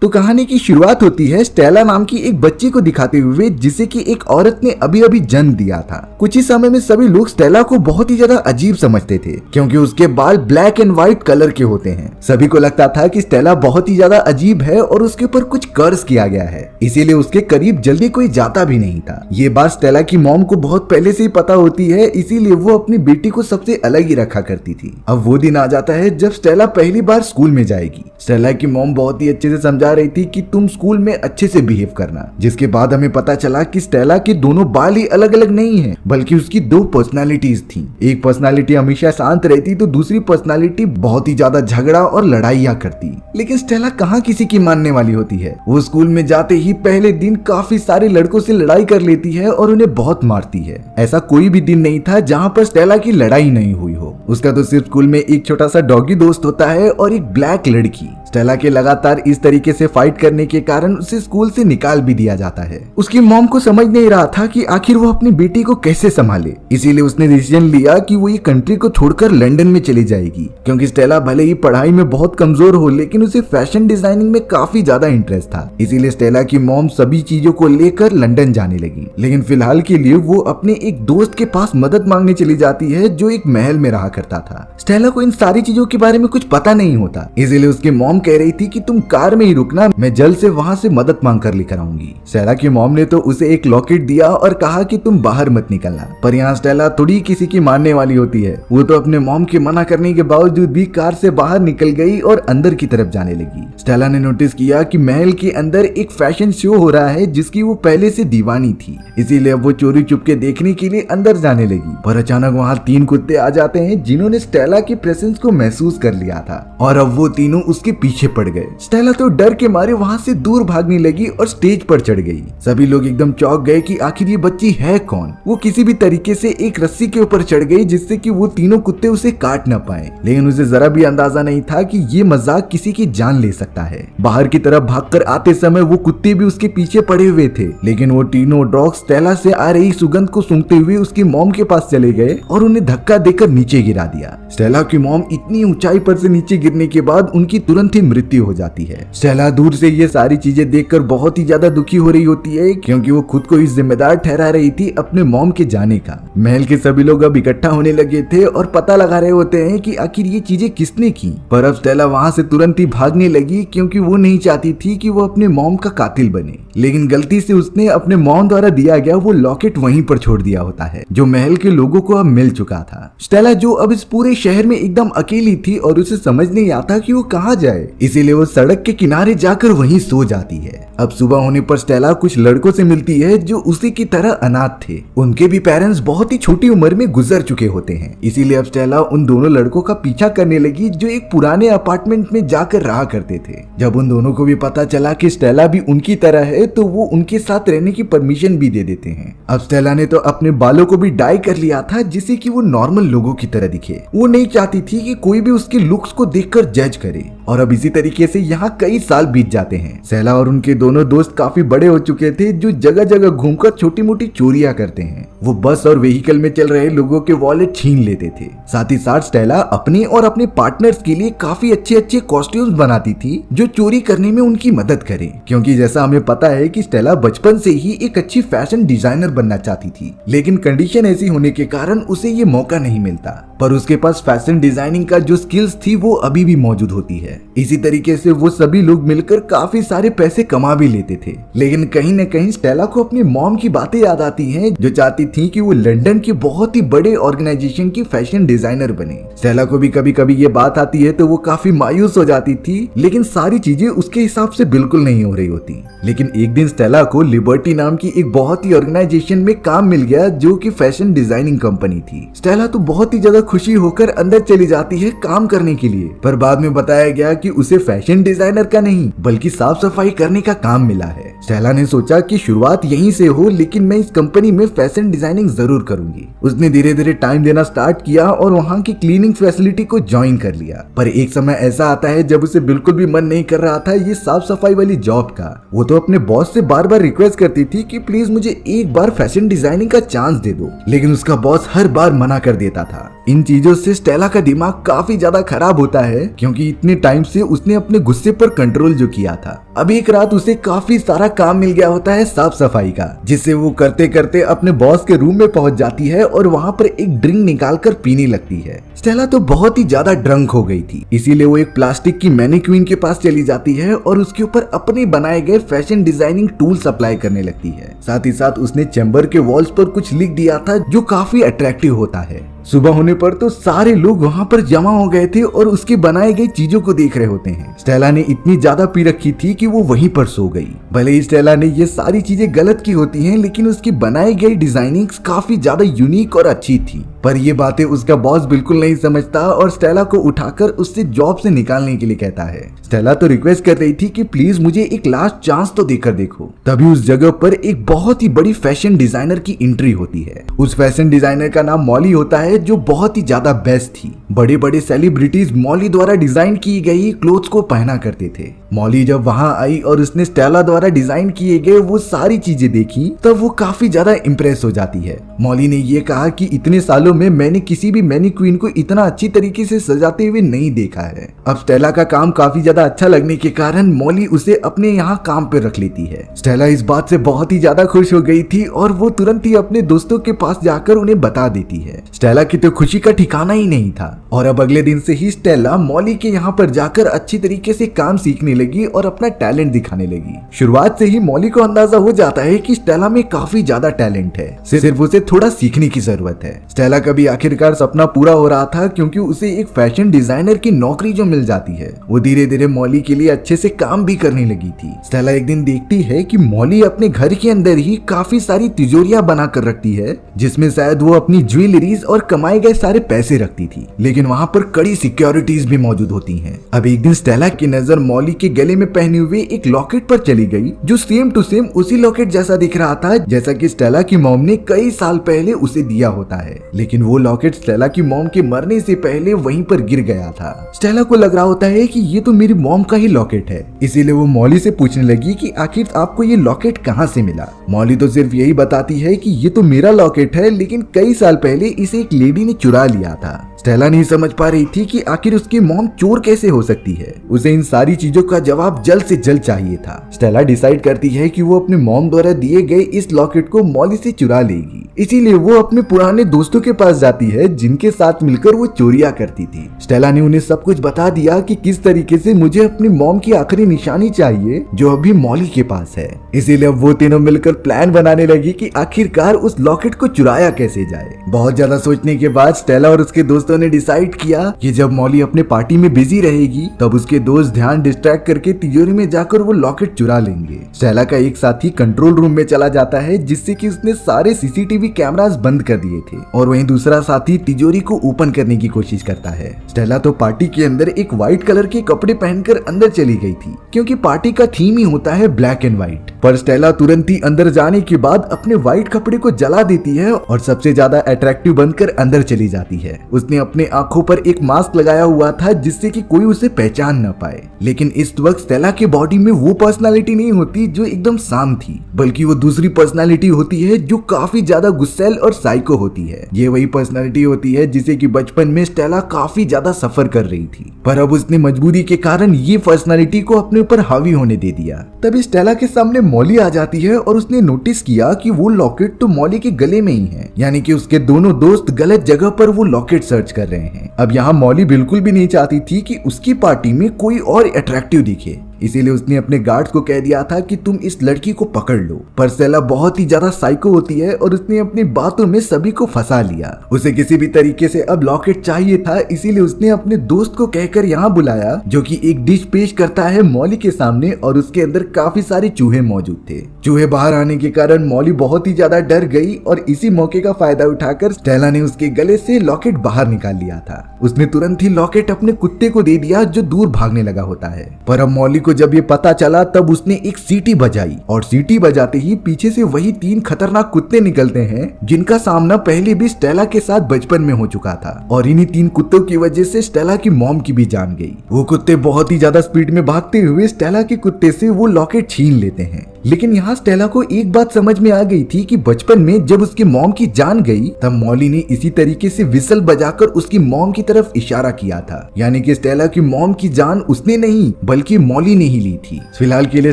तो कहानी की शुरुआत होती है स्टेला नाम की एक बच्ची को दिखाते हुए, जिसे कि एक औरत ने अभी अभी जन्म दिया था। कुछ ही समय में सभी लोग स्टेला को बहुत ही ज्यादा अजीब समझते थे, क्योंकि उसके बाल ब्लैक एंड व्हाइट कलर के होते हैं। सभी को लगता था कि स्टेला बहुत ही ज्यादा अजीब है और उसके ऊपर कुछ कर्ज किया गया है, इसीलिए उसके करीब जल्दी कोई जाता भी नहीं था। ये बात स्टेला की मॉम को बहुत पहले से ही पता होती है, इसीलिए वो अपनी बेटी को सबसे अलग ही रखा करती थी। अब वो दिन आ जाता है जब स्टेला पहली बार स्कूल में जाएगी। स्टेला की मॉम बहुत ही अच्छे से समझा रही थी कि तुम स्कूल में अच्छे से बिहेव करना, जिसके बाद हमें पता चला कि स्टेला के दोनों बाल ही अलग अलग नहीं है, बल्कि उसकी दो पर्सनालिटीज थी। एक पर्सनालिटी हमेशा शांत रहती तो दूसरी पर्सनालिटी बहुत ही ज्यादा झगड़ा और लड़ाइयाँ करती। लेकिन स्टेला कहाँ किसी की मानने वाली होती है। वो स्कूल में जाते ही पहले दिन काफी सारे लड़कों से लड़ाई कर लेती है और उन्हें बहुत मारती है। ऐसा कोई भी दिन नहीं था जहाँ पर स्टेला की लड़ाई नहीं हुई हो। उसका तो सिर्फ स्कूल में एक छोटा सा डॉगी दोस्त होता है और एक ब्लैक लड़की। स्टेला के लगातार इस तरीके से फाइट करने के कारण उसे स्कूल से निकाल भी दिया जाता है। उसकी मॉम को समझ नहीं रहा था कि आखिर वो अपनी बेटी को कैसे संभाले, इसीलिए उसने डिसीजन लिया कि वो ये कंट्री को छोड़कर लंदन में चली जाएगी, क्योंकि स्टेला भले ही पढ़ाई में बहुत कमजोर हो लेकिन उसे फैशन डिजाइनिंग में काफी ज्यादा इंटरेस्ट था। इसीलिए स्टेला की मॉम सभी चीजों को लेकर लंदन जाने लगी। लेकिन फिलहाल के लिए वो अपने एक दोस्त के पास मदद मांगने चली जाती है जो एक महल में रहा करता था। स्टेला को इन सारी चीजों के बारे में कुछ पता नहीं होता, इसीलिए उसकी मॉम कह रही थी कि तुम कार में ही रुकना, मैं जल्द से वहाँ से मदद मांग कर लेकर आऊंगी। स्टेला की मॉम ने तो उसे एक लॉकेट दिया और कहा कि तुम बाहर मत निकलना, पर यहाँ स्टेला थोड़ी किसी की मानने वाली होती है। वो तो अपने मॉम के मना करने के बावजूद भी कार से बाहर निकल गई और अंदर की तरफ जाने लगी। स्टेला ने नोटिस किया कि महल के अंदर एक फैशन शो हो रहा है जिसकी वो पहले से दीवानी थी, इसीलिए अब वो चोरी चुपके देखने के लिए अंदर जाने लगी। पर अचानक वहाँ 3 कुत्ते आ जाते हैं जिन्होंने स्टेला की प्रेजेंस को महसूस कर लिया था और अब वो तीनों उसके पीछे पड़ गए। स्टेला तो डर के मारे वहाँ से दूर भागने लगी और स्टेज पर चढ़ गई। सभी लोग एकदम चौंक गए कि आखिर ये बच्ची है कौन। वो किसी भी तरीके से एक रस्सी के ऊपर चढ़ गई जिससे कि वो तीनों कुत्ते उसे काट न पाए, लेकिन उसे जरा भी अंदाजा नहीं था कि ये मजाक किसी की जान ले सकता है। बाहर की तरफ भागकर आते समय वो कुत्ते भी उसके पीछे पड़े हुए थे, लेकिन वो तीनों डॉग स्टेला से आ रही सुगंध को सूंघते हुए उसकी मॉम के पास चले गए और उन्हें धक्का देकर नीचे गिरा दिया। स्टेला की मॉम इतनी ऊंचाई पर से नीचे गिरने के बाद उनकी तुरंत ही मृत्यु हो जाती है। स्टेला दूर से ये सारी चीजें देखकर बहुत ही ज्यादा दुखी हो रही होती है, क्योंकि वो खुद को इस जिम्मेदार ठहरा रही थी अपने मॉम के जाने का। महल के सभी लोग अब इकट्ठा होने लगे थे और पता लगा रहे होते हैं कि आखिर ये चीजें किसने की। पर अब स्टेला वहाँ से तुरंत ही भागने लगी, क्योंकि वो नहीं चाहती थी कि वो अपने मॉम का कातिल बने। लेकिन गलती से उसने अपने मॉम द्वारा दिया गया वो लॉकेट वहीं पर छोड़ दिया होता है, जो महल के लोगों को अब मिल चुका था। स्टेला जो अब इस पूरे शहर में एकदम अकेली थी और उसे समझ नहीं आता कि वो कहाँ जाए, इसीलिए वो सड़क के किनारे जाकर वहीं सो जाती है। अब सुबह होने पर स्टेला कुछ लड़कों से मिलती है जो उसी की तरह अनाथ थे। उनके भी पेरेंट्स बहुत ही छोटी उम्र में गुजर चुके होते हैं, इसीलिए अब स्टेला उन दोनों लड़कों का पीछा करने लगी जो एक पुराने अपार्टमेंट में जाकर रहा करते थे। जब उन दोनों को भी पता चला कि स्टेला भी उनकी तरह है तो वो उनके साथ रहने की परमिशन भी दे देते हैं। अब स्टेला ने तो अपने बालों को भी डाई कर लिया था जिससे कि वो नॉर्मल लोगों की तरह दिखे। वो नहीं चाहती थी कि कोई भी उसके लुक्स को देखकर जज करे। और अब इसी तरीके से यहाँ कई साल बीत जाते हैं। स्टेला और उनके दोनों दोस्त काफी बड़े हो चुके थे जो जगह जगह घूमकर छोटी मोटी चोरियां करते हैं। वो बस और व्हीकल में चल रहे लोगों के वॉलेट छीन लेते थे। साथ ही साथ स्टेला अपने और अपने पार्टनर्स के लिए काफी अच्छे अच्छे कॉस्ट्यूम्स बनाती थी जो चोरी करने में उनकी मदद करे, क्योंकि जैसा हमें पता है कि स्टेला बचपन से ही एक अच्छी फैशन डिजाइनर बनना चाहती थी, लेकिन कंडीशन ऐसी होने के कारण उसे ये मौका नहीं मिलता। पर उसके पास फैशन डिजाइनिंग का जो स्किल्स थी वो अभी भी मौजूद होती है। इसी तरीके से वो सभी लोग मिलकर काफी सारे पैसे कमा भी लेते थे। लेकिन कहीं न कहीं स्टेला को अपनी मॉम की बातें याद आती हैं जो चाहती थी कि वो लंदन के बहुत ही बड़े ऑर्गेनाइजेशन की फैशन डिजाइनर बने। स्टेला को भी कभी कभी ये बात आती है तो वो काफी मायूस हो जाती थी, लेकिन सारी चीजें उसके हिसाब से बिल्कुल नहीं हो रही होती। लेकिन एक दिन स्टेला को लिबर्टी नाम की एक बहुत ही ऑर्गेनाइजेशन में काम मिल गया जो कि फैशन डिजाइनिंग कंपनी थी। स्टेला तो बहुत ही ज्यादा खुशी होकर अंदर चली जाती है काम करने के लिए, पर बाद में बताया गया कि उसे फैशन डिजाइनर का नहीं बल्कि साफ सफाई करने का काम मिला है। स्टेला ने सोचा कि शुरुआत यहीं से हो, लेकिन मैं इस कंपनी में फैशन डिजाइनिंग जरूर करूंगी। उसने धीरे धीरे टाइम देना स्टार्ट किया और वहाँ की क्लीनिंग फैसिलिटी को ज्वाइन कर लिया। पर एक समय ऐसा आता है जब उसे बिल्कुल भी मन नहीं कर रहा था ये साफ सफाई वाली जॉब का। वो तो अपने बॉस से बार बार रिक्वेस्ट करती थी कि प्लीज मुझे एक बार फैशन डिजाइनिंग का चांस दे दो, लेकिन उसका बॉस हर बार मना कर देता था। इन चीजों से स्टेला का दिमाग काफी ज्यादा खराब होता है, क्योंकि इतने टाइम से उसने अपने गुस्से पर कंट्रोल जो किया था। अब एक रात उसे काफी सारा काम मिल गया होता है साफ सफाई का, जिससे वो करते करते अपने बॉस के रूम में पहुंच जाती है और वहां पर एक ड्रिंक निकाल कर पीने लगती है। स्टेला तो बहुत ही ज्यादा ड्रंक हो गई थी, इसीलिए वो एक प्लास्टिक की मैनीक्वीन के पास चली जाती है और उसके ऊपर अपने बनाए गए फैशन डिजाइनिंग टूल्स अप्लाई करने लगती है। साथ ही साथ उसने चैम्बर के वॉल्स पर कुछ लिख दिया था जो काफी अट्रैक्टिव होता है। सुबह होने पर तो सारे लोग वहाँ पर जमा हो गए थे और उसकी बनाई गई चीजों को देख रहे होते हैं। स्टेला ने इतनी ज्यादा पी रखी थी कि वो वहीं पर सो गई। भले ही स्टेला ने ये सारी चीजें गलत की होती हैं, लेकिन उसकी बनाई गई डिजाइनिंग्स काफी ज्यादा यूनिक और अच्छी थी। पर ये बातें उसका बॉस बिल्कुल नहीं समझता और स्टेला को उठाकर उससे जॉब से निकालने के लिए कहता है। स्टेला तो रिक्वेस्ट कर रही थी कि प्लीज मुझे एक लास्ट चांस तो देकर देखो। तभी उस जगह पर एक बहुत ही बड़ी फैशन डिजाइनर की एंट्री होती है। उस फैशन डिजाइनर का नाम मॉली होता है, जो बहुत ही ज्यादा बेस्ट थी। बड़े बड़े सेलिब्रिटीज मॉली द्वारा डिजाइन की गई क्लोथ्स को पहना करते थे। मॉली जब वहां आई और उसने स्टेला द्वारा डिजाइन किए गए वो सारी चीजें देखी, तब वो काफी ज्यादा इंप्रेस हो जाती है। मॉली ने ये कहा कि इतने सालों में मैंने किसी भी मैनीक्वीन को इतना अच्छी तरीके से सजाते हुए नहीं देखा है। अब स्टेला का काम काफी ज्यादा अच्छा लगने के कारण मॉली उसे अपने यहाँ काम पे रख लेती है। स्टेला इस बात से बहुत ही ज्यादा खुश हो गई थी और वो तुरंत ही अपने दोस्तों के पास जाकर उन्हें बता देती है। स्टेला की तो खुशी का ठिकाना ही नहीं था और अब अगले दिन से ही स्टेला मॉली के यहाँ पर जाकर अच्छी तरीके से काम सीखने लगी और अपना टैलेंट दिखाने लगी। शुरुआत से ही मॉली को अंदाजा हो जाता है कि स्टेला में काफी ज्यादा टैलेंट है, सिर्फ उसे थोड़ा सीखने की जरूरत है। स्टेला का भी आखिरकार सपना पूरा हो रहा था, क्योंकि उसे एक फैशन डिजाइनर की नौकरी जो मिल जाती है। वो धीरे धीरे मॉली के लिए अच्छे से काम भी करने लगी थी। स्टेला एक दिन देखती है कि मॉली अपने घर के अंदर ही काफी सारी तिजोरियां बना कर रखती है, जिसमें शायद वो अपनी ज्वेलरीज और कमाए गए सारे पैसे रखती थी, लेकिन वहाँ पर कड़ी सिक्योरिटीज भी मौजूद होती हैं। अब एक दिन स्टेला की नजर मॉली के गले में पहने हुए एक लॉकेट पर चली गई, जो सेम टू सेम उसी लॉकेट जैसा दिख रहा था जैसा कि स्टेला की मॉम ने कई साल पहले उसे दिया होता है। लेकिन वो लॉकेट स्टेला की मॉम के मरने से पहले वहीं पर गिर गया था। स्टेला को लग रहा होता है कि ये तो मेरी मॉम का ही लॉकेट है, इसीलिए वो मॉली से पूछने लगी कि आखिर आपको ये लॉकेट कहाँ से मिला। मॉली तो सिर्फ यही बताती है कि ये तो मेरा लॉकेट है, लेकिन कई साल पहले इसे एक लेडी ने चुरा लिया था। स्टेला नहीं समझ पा रही थी कि आखिर उसकी मॉम चोर कैसे हो सकती है। उसे इन सारी चीजों का जवाब जल्द से जल्द चाहिए था। स्टेला डिसाइड करती है कि वो अपने मॉम द्वारा दिए गए इस लॉकेट को मॉली से चुरा लेगी, इसीलिए वो अपने पुराने दोस्तों के पास जाती है जिनके साथ मिलकर वो चोरियां करती थी। स्टेला ने उन्हें सब कुछ बता दिया कि किस तरीके से मुझे अपनी मॉम की आखिरी निशानी चाहिए, जो अभी मॉली के पास है। इसीलिए अब वो तीनों मिलकर प्लान बनाने लगी कि आखिरकार उस लॉकेट को चुराया कैसे जाए। बहुत ज्यादा सोचने के बाद स्टेला और उसके दोस्तों ने डिसाइड किया कि जब मॉली अपने पार्टी में बिजी रहेगी, तब उसके दोस्त ध्यान डिस्ट्रैक्ट करके तिजोरी में जाकर वो लॉकेट चुरा लेंगे। स्टेला का एक साथी कंट्रोल रूम में चला जाता है, जिससे कि उसने सारे सीसीटीवी कैमरास बंद कर दिए थे, और वहीं दूसरा साथी तिजोरी को ओपन करने की कोशिश करता है। स्टेला तो पार्टी के अंदर एक व्हाइट कलर के कपड़े पहनकर अंदर चली गई थी, क्योंकि पार्टी का थीम ही होता है ब्लैक एंड व्हाइट। पर स्टेला तुरंत ही अंदर जाने के बाद अपने व्हाइट कपड़े को जला देती है और सबसे ज्यादा अट्रैक्टिव बनकर अंदर चली जाती है। उसने अपने आंखों पर एक मास्क लगाया हुआ था, जिससे कि कोई उसे पहचान न पाए। लेकिन इस वक्त स्टेला के बॉडी में वो पर्सनालिटी नहीं होती जो एकदम शांत थी, बल्कि वो दूसरी पर्सनालिटी होती है जो काफी ज्यादा गुस्सैल और साइको होती है। ये वही पर्सनालिटी होती है जिसे कि बचपन में स्टेला काफी ज्यादा सफर कर रही थी, पर अब उसने मजबूरी के कारण ये पर्सनालिटी को अपने ऊपर हावी होने दे दिया। तभी स्टेला के सामने मॉली आ जाती है और उसने नोटिस किया कि वो लॉकेट तो मॉली के गले में ही है, यानी कि उसके दोनों दोस्त गलत जगह पर वो लॉकेट सर्च कर रहे हैं। अब यहाँ मॉली बिल्कुल भी नहीं चाहती थी कि उसकी पार्टी में कोई और अट्रैक्टिव दिखे, इसीलिए उसने अपने गार्ड्स को कह दिया था कि तुम इस लड़की को पकड़ लो। पर स्टेला बहुत ही ज्यादा साइको होती है और उसने अपनी बातों में सभी को फंसा लिया। उसे किसी भी तरीके से अब लॉकेट चाहिए था, इसीलिए उसने अपने दोस्त को कहकर यहाँ बुलाया, जो कि एक डिश पेश करता है मॉली के सामने, और उसके अंदर काफी सारे चूहे मौजूद थे। चूहे बाहर आने के कारण मॉली बहुत ही ज्यादा डर गई और इसी मौके का फायदा उठाकर स्टेला ने उसके गले से लॉकेट बाहर निकाल लिया था। उसने तुरंत ही लॉकेट अपने कुत्ते को दे दिया, जो दूर भागने लगा होता है। पर अब मॉली को जब ये पता चला, तब उसने एक सीटी बजाई, और सीटी बजाते ही पीछे से वही 3 खतरनाक कुत्ते निकलते हैं, जिनका सामना पहले भी स्टेला के साथ बचपन में हो चुका था। और इन्हीं 3 कुत्तों की वजह से स्टेला की मॉम की भी जान गई। वो कुत्ते बहुत ही ज्यादा स्पीड में भागते हुए स्टेला के कुत्ते से वो लॉकेट छीन लेते हैं। लेकिन यहाँ स्टेला को एक बात समझ में आ गई थी कि बचपन में जब उसकी मॉम की जान गई तब मॉली ने इसी तरीके से विसल बजाकर उसकी मॉम की तरफ इशारा किया था, यानी कि स्टेला की मॉम की जान उसने नहीं बल्कि मॉली ने ही ली थी। फिलहाल के लिए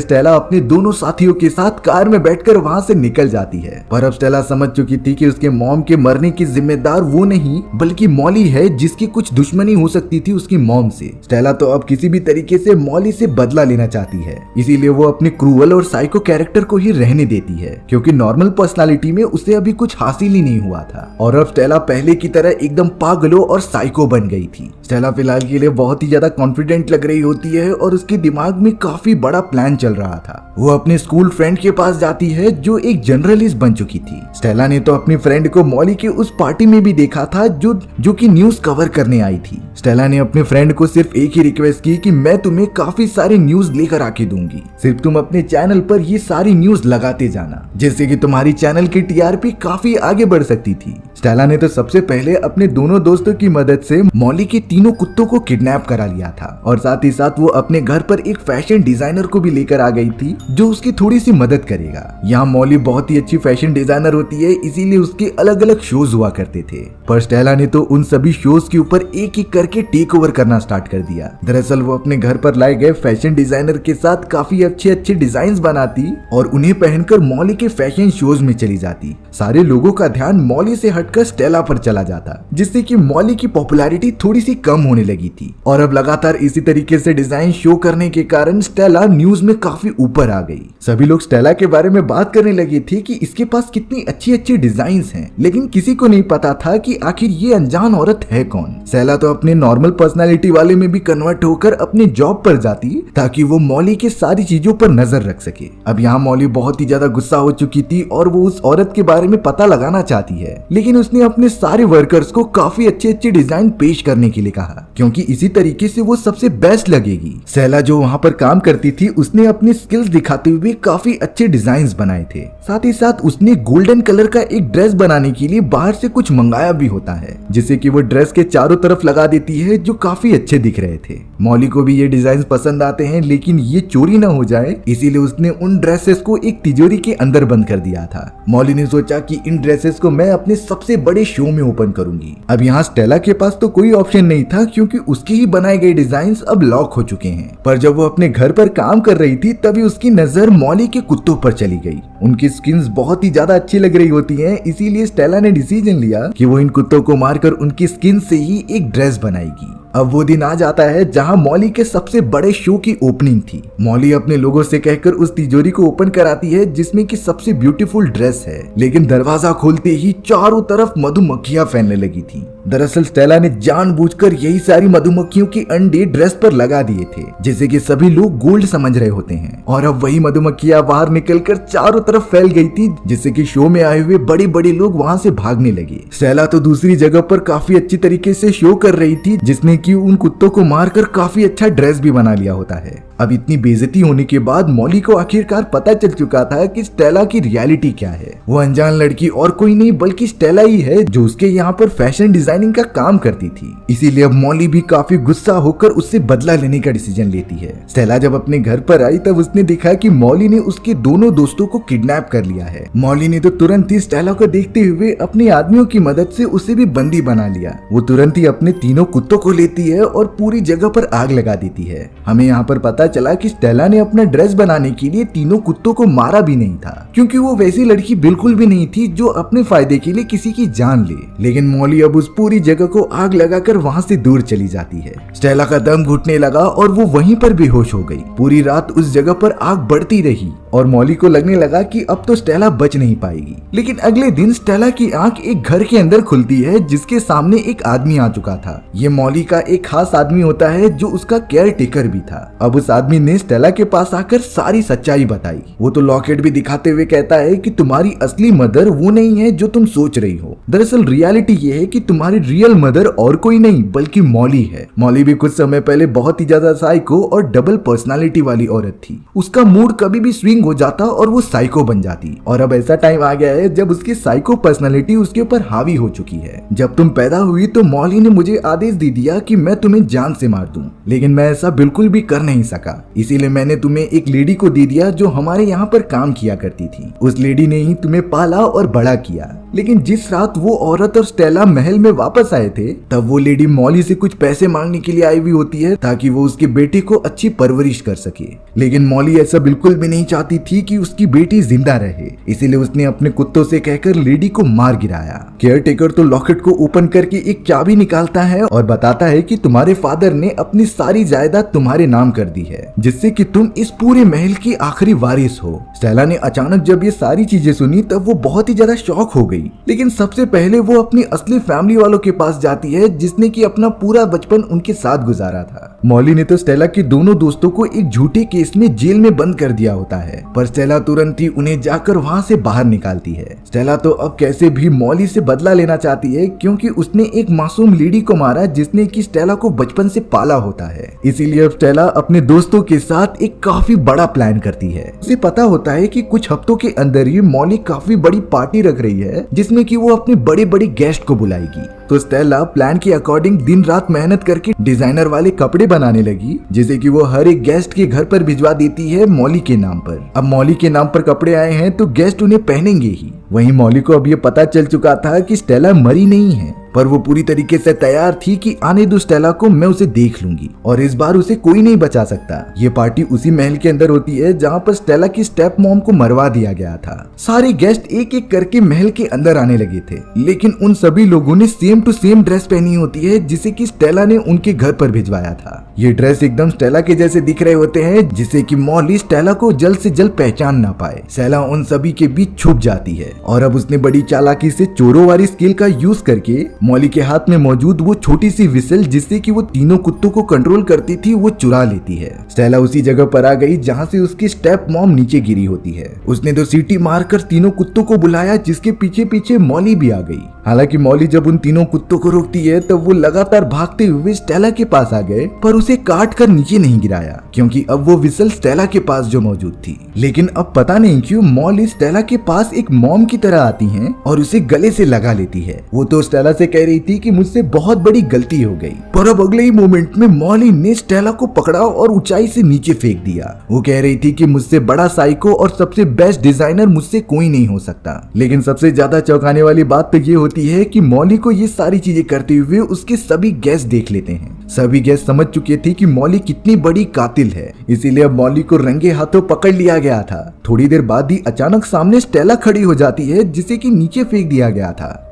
स्टेला अपने दोनों साथियों के साथ कार में बैठकर वहाँ से निकल जाती है, पर अब स्टेला समझ चुकी थी कि उसके मॉम के मरने की जिम्मेदार वो नहीं बल्कि मॉली है, जिसकी कुछ दुश्मनी हो सकती थी उसकी मॉम से। स्टेला तो अब किसी भी तरीके से मॉली से बदला लेना चाहती है, इसीलिए वो अपने क्रूअल और साइको कैरेक्टर को ही रहने देती है, क्योंकि नॉर्मल पर्सनालिटी में उसे अभी कुछ हासिल ही नहीं हुआ था और अब स्टेला पहले की तरह एकदम पागलों और साइको बन गई थी। स्टेला फिलहाल के लिए बहुत ही ज्यादा कॉन्फिडेंट लग रही होती है और उसके दिमाग में काफी बड़ा प्लान चल रहा था। वो अपने स्कूल फ्रेंड के पास जाती है जो एक जर्नलिस्ट बन चुकी थी। स्टेला ने तो अपनी फ्रेंड को मॉली के उस पार्टी में भी देखा था जो कि न्यूज कवर करने आई थी। स्टेला ने अपने फ्रेंड को सिर्फ एक ही रिक्वेस्ट की कि मैं तुम्हें काफी सारे न्यूज लेकर आके दूंगी, सिर्फ तुम अपने चैनल पर ये सारी न्यूज लगाते जाना, जिससे कि तुम्हारी चैनल की टीआरपी काफी आगे बढ़ सकती थी। स्टेला ने तो सबसे पहले अपने दोनों दोस्तों की मदद से मॉली के तीनों कुत्तों को किडनैप करा लिया था और साथ ही साथ वो अपने घर पर एक फैशन डिजाइनर को भी लेकर आ गई थी जो उसकी थोड़ी सी मदद करेगा। यहाँ मॉली बहुत ही अच्छी फैशन डिजाइनर होती है, इसीलिए उसके अलग अलग शोज हुआ करते थे, पर स्टेला ने तो उन सभी शोज के ऊपर एक एक करके टेक ओवर करना स्टार्ट कर दिया। दरअसल वो अपने घर पर लाए गए फैशन डिजाइनर के साथ काफी अच्छे अच्छे डिजाइन बनाती और उन्हें पहनकर मॉली के फैशन शोज में चली जाती। सारे लोगों का ध्यान मॉली से हटकर स्टेला पर चला जाता, जिससे कि मॉली की पॉपुलैरिटी थोड़ी सी कम होने लगी थी और अब लगातार इसी तरीके से डिजाइन शो करने के कारण स्टेला न्यूज में काफी ऊपर आ गई। सभी लोग स्टेला के बारे में बात करने लगे थे कि इसके पास कितनी अच्छी अच्छी डिजाइन्स हैं, लेकिन किसी को नहीं पता था कि आखिर ये अनजान औरत है कौन। स्टेला तो अपने नॉर्मल पर्सनालिटी वाले में भी कन्वर्ट होकर अपने जॉब पर जाती ताकि वो मॉली के सारी चीजों पर नजर रख सके। अब यहाँ मॉली बहुत ही ज्यादा गुस्सा हो चुकी थी और वो उस औरत के बारे में पता लगाना चाहती है, लेकिन उसने अपने सारे वर्कर्स को काफी अच्छे अच्छे डिजाइन पेश करने के लिए कहा, क्योंकि इसी तरीके से वो सबसे बेस्ट लगेगी। स्टेला जो वहाँ पर काम करती थी उसने अपनी स्किल्स दिखाते हुए काफी अच्छे डिजाइन बनाए थे। साथ ही साथ उसने गोल्डन कलर का एक ड्रेस बनाने के लिए बाहर से कुछ मंगाया भी होता है, जिसे कि वो ड्रेस के चारों तरफ लगा देती है, जो काफी अच्छे दिख रहे थे। मॉली को भी ये डिजाइन पसंद आते हैं, लेकिन ये चोरी ना हो जाए इसीलिए उसने उन ड्रेसेस को एक तिजोरी के अंदर बंद कर दिया था। मॉली ने सोचा कि इन ड्रेसेस को मैं अपने सबसे बड़े शो में ओपन करूंगी। अब यहाँ स्टेला के पास तो कोई ऑप्शन नहीं था, क्योंकि उसके ही बनाए गए डिजाइन अब लॉक हो चुके हैं। पर जब वो अपने घर पर काम कर रही थी तभी उसकी नजर मॉली के कुत्तों पर चली गई। उनकी स्किन्स बहुत ही ज्यादा अच्छी लग रही होती हैं, इसीलिए स्टेला ने डिसीजन लिया कि वो इन कुत्तों को मारकर उनकी स्किन से ही एक ड्रेस बनाएगी। अब वो दिन आ जाता है जहां मॉली के सबसे बड़े शो की ओपनिंग थी। मॉली अपने लोगों से कहकर उस तिजोरी को ओपन कराती है जिसमें की सबसे ब्यूटीफुल ड्रेस है, लेकिन दरवाजा खोलते ही चारों तरफ मधुमक्खियां फैलने लगी थी। दरअसल स्टेला ने जानबूझकर यही सारी मधुमक्खियों के अंडे ड्रेस पर लगा दिए थे, जिसे कि सभी लोग गोल्ड समझ रहे होते हैं, और अब वही मधुमक्खियां बाहर निकलकर चारों तरफ फैल गई थी, जिससे कि शो में आए हुए बड़े बड़े लोग वहां से भागने लगे। स्टेला तो दूसरी जगह पर काफी अच्छी तरीके से शो कर रही थी, जिसमें कि उन कुत्तों को मारकर काफी अच्छा ड्रेस भी बना लिया होता है। अब इतनी बेइज्जती होने के बाद मॉली को आखिरकार पता चल चुका था कि स्टेला की रियलिटी क्या है। वो अनजान लड़की और कोई नहीं बल्कि स्टेला ही है, जो उसके यहाँ पर फैशन डिजाइनिंग का काम करती थी। इसीलिए अब मॉली भी काफी गुस्सा होकर उससे बदला लेने का डिसीजन लेती है। स्टेला जब अपने घर पर आई तब उसने देखा कि मॉली ने उसके दोनों दोस्तों को किडनैप कर लिया है। मॉली ने तो तुरंत ही स्टेला को देखते हुए अपने आदमियों की मदद से उसे भी बंदी बना लिया। वो तुरंत ही अपने तीनों कुत्तों को लेती है और पूरी जगह पर आग लगा देती है। हमें यहाँ पर पता चला कि स्टेला ने अपना ड्रेस बनाने के लिए तीनों कुत्तों को मारा भी नहीं था, क्योंकि वो वैसी लड़की बिल्कुल भी नहीं थी जो अपने फायदे के लिए किसी की जान ले। लेकिन मॉली अब उस पूरी जगह को आग लगाकर वहां से दूर चली जाती है। स्टेला का दम घुटने लगा और वो वहीं पर बेहोश हो गई। पूरी रात उस जगह पर आग बढ़ती रही और मॉली को लगने लगा कि अब तो स्टेला बच नहीं पाएगी। लेकिन अगले दिन स्टेला की आंख एक घर के अंदर खुलती है, जिसके सामने एक आदमी आ चुका था। ये मॉली का एक खास आदमी होता है जो उसका केयर टेकर भी था। अब उस आदमी ने स्टेला के पास आकर सारी सच्चाई बताई। वो तो लॉकेट भी दिखाते हुए कहता है कि तुम्हारी असली मदर वो नहीं है जो तुम सोच रही हो। दरअसल रियलिटी ये है कि तुम्हारी रियल मदर और कोई नहीं बल्कि मॉली है। मॉली भी कुछ समय पहले बहुत ही ज्यादा साइको और डबल पर्सनालिटी वाली औरत थी। उसका मूड कभी भी स्विंग हो जाता और वो साइको बन जाती, और अब ऐसा टाइम आ गया है जब उसकी साइको पर्सनालिटी उसके ऊपर हावी हो चुकी है। जब तुम पैदा हुई तो मॉली ने मुझे आदेश दे दिया कि मैं तुम्हें जान से मार दूं, लेकिन मैं ऐसा बिल्कुल भी कर नहीं सका। सका, इसीलिए मैंने तुम्हें एक लेडी को दे दिया जो हमारे यहाँ पर काम किया करती थी। उस लेडी ने ही तुम्हें पाला और बड़ा किया। लेकिन जिस रात वो औरत और स्टेला महल में वापस आए थे, तब वो लेडी मॉली से कुछ पैसे मांगने के लिए आई हुई होती है ताकि वो उसके बेटे को अच्छी परवरिश कर सके। लेकिन मॉली ऐसा बिल्कुल भी नहीं चाहती थी कि उसकी बेटी जिंदा रहे, इसीलिए उसने अपने कुत्तों से कहकर लेडी को मार गिराया। केयरटेकर तो लॉकेट को ओपन करके एक चाबी निकालता है और बताता है कि तुम्हारे फादर ने अपनी सारी जायदाद तुम्हारे नाम कर दी है, जिससे कि तुम इस पूरे महल की आखिरी वारिस हो। स्टेला ने अचानक जब ये सारी चीजें सुनी तब वो बहुत ही ज्यादा शॉक हो गई। लेकिन सबसे पहले वो अपनी असली फैमिली वालों के पास जाती है, जिसने कि अपना पूरा बचपन उनके साथ गुजारा था। मॉली ने तो स्टेला के दोनों दोस्तों को एक झूठे केस में जेल में बंद कर दिया होता है, पर स्टेला तुरंत ही उन्हें जाकर वहां से बाहर निकालती है। स्टेला तो अब कैसे भी मॉली से बदला लेना चाहती है, क्योंकि उसने एक मासूम लेडी को मारा जिसने कि स्टेला को बचपन से पाला होता है। इसीलिए अब स्टेला अपने दोस्तों के साथ एक काफी बड़ा प्लान करती है। उसे पता होता है कि कुछ हफ्तों के अंदर ही मॉली काफी बड़ी पार्टी रख रही है, जिसमें कि वो अपने बड़े बड़े गेस्ट को बुलाएगी। तो स्टेला प्लान के अकॉर्डिंग दिन रात मेहनत करके डिजाइनर वाले कपड़े बनाने लगी, जिसे कि वो हर एक गेस्ट के घर पर भिजवा देती है मॉली के नाम पर। अब मॉली के नाम पर कपड़े आए हैं तो गेस्ट उन्हें पहनेंगे ही। वहीं मॉली को अब ये पता चल चुका था कि स्टेला मरी नहीं है, पर वो पूरी तरीके से तैयार थी कि आने दो स्टेला को, मैं उसे देख लूंगी और इस बार उसे कोई नहीं बचा सकता। ये पार्टी उसी महल के अंदर होती है जहाँ पर स्टेला की स्टेप मॉम को मरवा दिया गया था। सारे गेस्ट एक एक करके महल के अंदर आने लगे थे, लेकिन उन सभी लोगों ने सेम टू सेम ड्रेस पहनी होती है, जिसे कि स्टेला ने उनके घर पर भिजवाया था। ये ड्रेस एकदम स्टेला के जैसे दिख रहे होते हैं, जिससे कि मॉली स्टेला को जल्द से जल्द पहचान ना पाए। स्टेला उन सभी के बीच छुप जाती है और अब उसने बड़ी चालाकी से चोरों वाली स्किल का यूज करके मॉली के हाथ में मौजूद वो छोटी सी विसल, जिससे कि वो तीनों कुत्तों को कंट्रोल करती थी, वो चुरा लेती है। स्टेला उसी जगह पर आ गई जहाँ से उसकी स्टेप मॉम नीचे गिरी होती है। उसने तो सीटी मारकर तीनों कुत्तों को बुलाया, जिसके पीछे पीछे मॉली भी आ गई। हालांकि मॉली जब उन तीनों कुत्तों को रोकती है तब वो लगातार भागते हुए स्टेला के पास आ गए, पर उसे काट कर नीचे नहीं गिराया, क्योंकि अब वो विसल स्टेला के पास जो मौजूद थी। लेकिन अब पता नहीं क्यों मॉली स्टेला के पास एक मॉम की तरह आती है और उसे गले से लगा लेती है। वो तो स्टेला से कह रही थी कि मुझसे बहुत बड़ी गलती हो गई, पर अब अगले ही मोमेंट में मॉली ने स्टेला को पकड़ा और ऊंचाई से नीचे फेंक दिया। वो कह रही थी कि मुझसे बड़ा साइको और सबसे बेस्ट डिजाइनर मुझसे कोई नहीं हो सकता। लेकिन सबसे ज्यादा चौंकाने वाली बात तो ये होती है कि मॉली को ये सारी चीजें करते हुए उसके सभी गेस्ट देख लेते हैं। सभी गेस्ट समझ चुके थे कि मॉली कितनी बड़ी कातिल है, इसीलिए अब मॉली को रंगे हाथों पकड़ लिया गया था। थोड़ी देर बाद ही अचानक सामने स्टेला खड़ी हो जाती है, जिसे कि नीचे फेंक दिया गया था।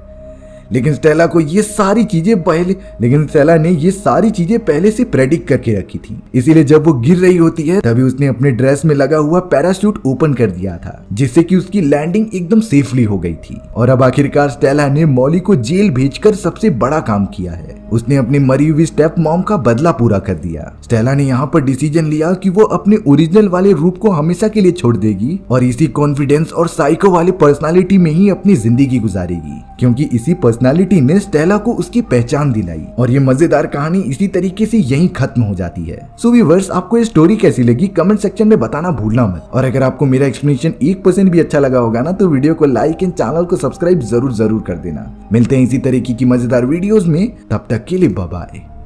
लेकिन स्टेला ने ये सारी चीजें पहले से प्रेडिक्ट करके रखी थी, इसीलिए जब वो गिर रही होती है तभी उसने अपने ड्रेस में लगा हुआ पैराशूट ओपन कर दिया था, जिससे कि उसकी लैंडिंग एकदम सेफली हो गई थी। और अब आखिरकार स्टेला ने मॉली को जेल भेजकर सबसे बड़ा काम किया है। उसने अपनी मरी हुई स्टेप मॉम का बदला पूरा कर दिया। स्टेला ने यहाँ पर डिसीजन लिया कि वो अपने ओरिजिनल वाले रूप को हमेशा के लिए छोड़ देगी और इसी कॉन्फिडेंस और साइको वाले पर्सनालिटी में ही अपनी जिंदगी गुजारेगी, क्योंकि इसी पर्सनालिटी ने स्टेला को उसकी पहचान दिलाई। और ये मजेदार कहानी इसी तरीके से यहीं खत्म हो जाती है। सो व्यूअर्स, आपको ये स्टोरी कैसी लगी कमेंट सेक्शन में बताना भूलना मत। और अगर आपको मेरा एक्सप्लेनेशन 1% भी अच्छा लगा होगा ना, तो वीडियो को लाइक एंड चैनल को सब्सक्राइब जरूर कर देना। मिलते हैं इसी तरीके की मजेदार वीडियोस में, तब तक के लिए बाय बाय।